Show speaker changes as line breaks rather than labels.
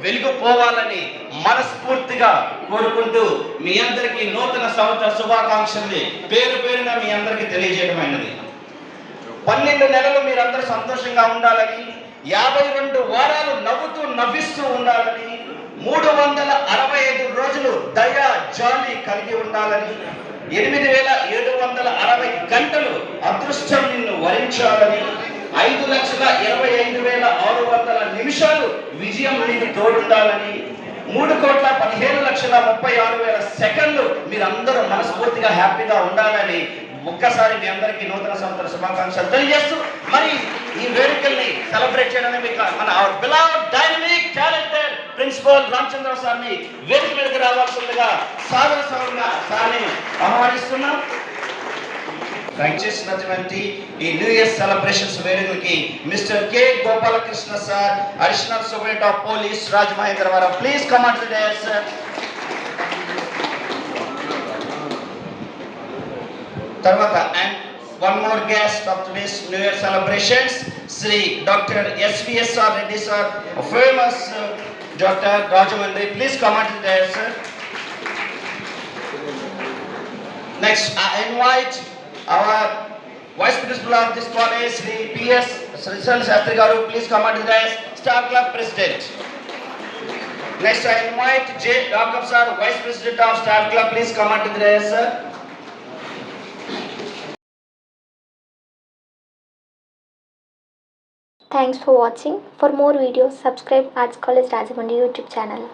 వెలిగిపోవాలని మనస్ఫూర్తిగా కోరుకుంటూ మీ అందరికీ నూతన సంవత్సర శుభాకాంక్షల్ని పేరు పేరున మీ అందరికీ తెలియజేయడమైనది. 12 నెలలు మీరందరూ సంతోషంగా ఉండాలని, 52 వారాలు నవ్వుతూ నవ్విస్తూ ఉండాలని, 365 రోజులు దయ జాలి కలిగి ఉండాలని, 8760 గంటలు అదృష్టం నిన్ను వరించాలని, 5,25,600 నిమిషాలు విజయం నీకు తోడుండాలని, 3,15,36,000 సెకండ్లు మీరందరూ మనస్ఫూర్తిగా హ్యాపీగా ఉండాలని ఒక్కసారి మీ అందరికీ నూతన సంవత్సర శుభాకాంక్షలు తెలియజేస్తూ మరి ఈ వేడుకల్ని సెలబ్రేట్ చేయడానికి మన our beloved dynamic talented principal Ramachandra సార్ని వేదిక మీదకి రావాల్సిందిగా సాదర సార్ని ఆహ్వానిస్తున్నాం. చేసినటువంటి ఈ న్యూ ఇయర్ సెలబ్రేషన్స్ వేడుకలకి mister K Gopalakrishna sir, additional superintendent of police Rajamahendravaram, please come on to the dais sir. తర్వాత and one more guest of today's New Year celebrations, Sri Dr. SVSR Reddy sir, a famous Dr. Rajamandri, please come on to the dais sir. Next, I invite our Vice Principal of this college, Sri P.S. Srisal Shastri Garu, please come on to the dais, Star Club President. Next, I invite J. Rakab sir, Vice President of Star Club, please come on to the dais sir.
Thanks for watching. For more videos, subscribe Arts College Rajahmundry YouTube channel.